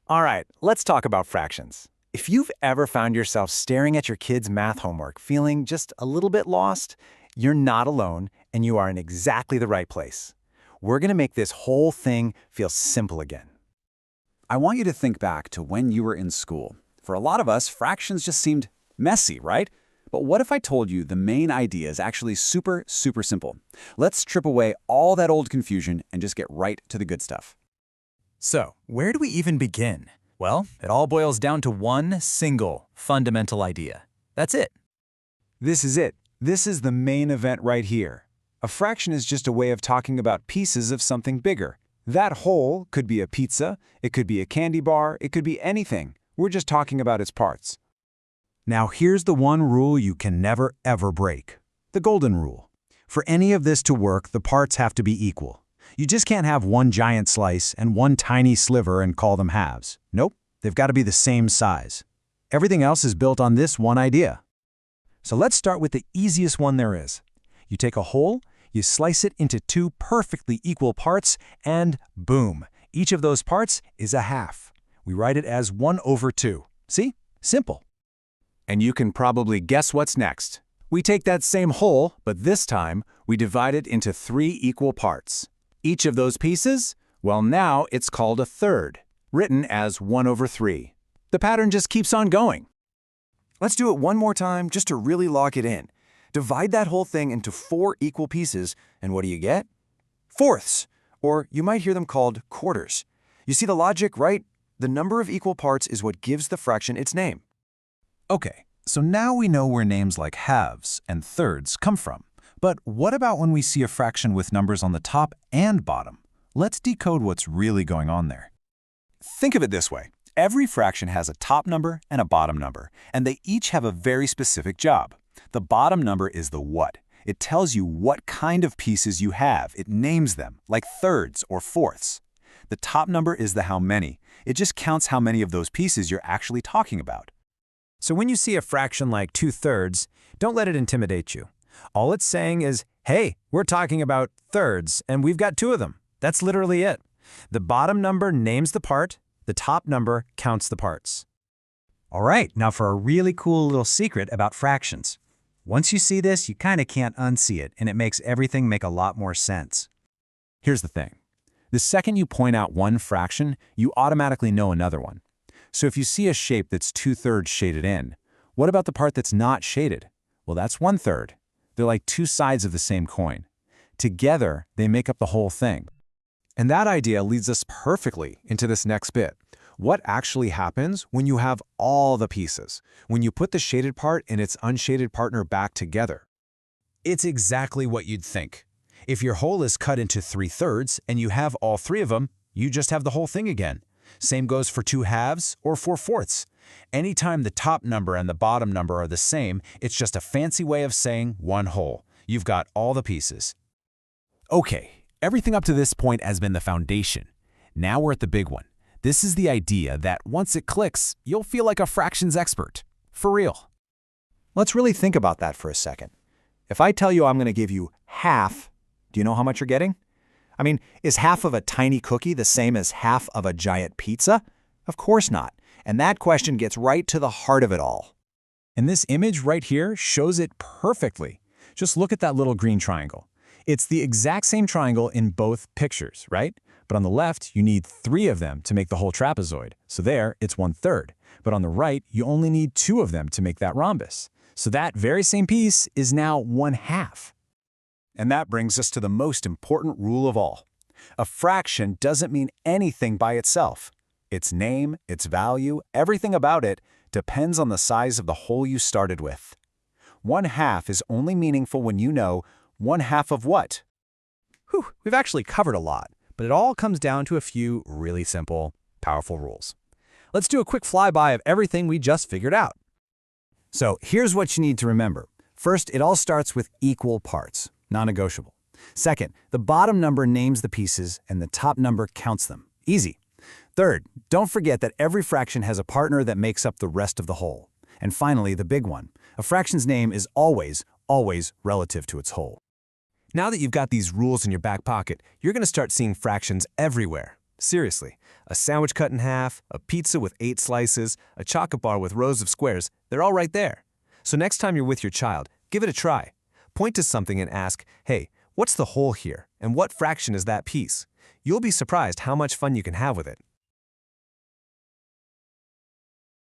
All right, let's talk about fractions. If you've ever found yourself staring at your kids' math homework feeling just a little bit lost, you're not alone and you are in exactly the right place. We're going to make this whole thing feel simple again. I want you to think back to when you were in school. For a lot of us, fractions just seemed messy, right? But what if I told you the main idea is actually super simple? Let's strip away all that old confusion and just get right to the good stuff. So, where do we even begin? Well, it all boils down to one single fundamental idea. That's it. This is it. This is the main event right here. A fraction is just a way of talking about pieces of something bigger. That whole could be a pizza, it could be a candy bar, it could be anything. We're just talking about its parts. Now here's the one rule you can never ever break. The golden rule. For any of this to work, the parts have to be equal. You just can't have one giant slice and one tiny sliver and call them halves. Nope, they've got to be the same size. Everything else is built on this one idea. So let's start with the easiest one there is. You take a whole, you slice it into two perfectly equal parts, and boom, each of those parts is a half. We write it as 1/2. See? Simple. And you can probably guess what's next. We take that same whole, but this time we divide it into 3 equal parts. Each of those pieces, well, now it's called a third, written as 1/3. The pattern just keeps on going. Let's do it one more time just to really lock it in. Divide that whole thing into 4 equal pieces, and what do you get? Fourths, or you might hear them called quarters. You see the logic, right? The number of equal parts is what gives the fraction its name. Okay, so now we know where names like halves and thirds come from. But what about when we see a fraction with numbers on the top and bottom? Let's decode what's really going on there. Think of it this way. Every fraction has a top number and a bottom number, and they each have a very specific job. The bottom number is the what. It tells you what kind of pieces you have. It names them, like thirds or fourths. The top number is the how many. It just counts how many of those pieces you're actually talking about. So when you see a fraction like 2/3, don't let it intimidate you. All it's saying is, hey, we're talking about thirds, and we've got 2 of them. That's literally it. The bottom number names the part, the top number counts the parts. All right, now for a really cool little secret about fractions. Once you see this, you kind of can't unsee it, and it makes everything make a lot more sense. Here's the thing. The second you point out one fraction, you automatically know another one. So if you see a shape that's 2/3 shaded in, what about the part that's not shaded? Well, that's 1/3. They're like 2 sides of the same coin. Together, they make up the whole thing. And that idea leads us perfectly into this next bit. What actually happens when you have all the pieces, when you put the shaded part and its unshaded partner back together? It's exactly what you'd think. If your whole is cut into 3/3 and you have all 3 of them, you just have the whole thing again. Same goes for 2 halves or 4/4. Anytime the top number and the bottom number are the same, it's just a fancy way of saying one whole. You've got all the pieces. Okay, everything up to this point has been the foundation. Now we're at the big one. This is the idea that once it clicks, you'll feel like a fractions expert. For real. Let's really think about that for a second. If I tell you I'm going to give you half, do you know how much you're getting? I mean, is half of a tiny cookie the same as half of a giant pizza? Of course not. And that question gets right to the heart of it all. And this image right here shows it perfectly. Just look at that little green triangle. It's the exact same triangle in both pictures, right? But on the left, you need 3 of them to make the whole trapezoid. So there, it's 1/3. But on the right, you only need 2 of them to make that rhombus. So that very same piece is now 1/2. And that brings us to the most important rule of all. A fraction doesn't mean anything by itself. Its name, its value, everything about it depends on the size of the whole you started with. 1/2 is only meaningful when you know 1/2 of what? Whew, we've actually covered a lot, but it all comes down to a few really simple, powerful rules. Let's do a quick flyby of everything we just figured out. So here's what you need to remember. First, it all starts with equal parts, non-negotiable. Second, the bottom number names the pieces and the top number counts them. Easy. Third, don't forget that every fraction has a partner that makes up the rest of the whole. And finally, the big one. A fraction's name is always relative to its whole. Now that you've got these rules in your back pocket, you're going to start seeing fractions everywhere. Seriously, a sandwich cut in half, a pizza with 8 slices, a chocolate bar with rows of squares, they're all right there. So next time you're with your child, give it a try. Point to something and ask, hey, what's the whole here, and what fraction is that piece? You'll be surprised how much fun you can have with it.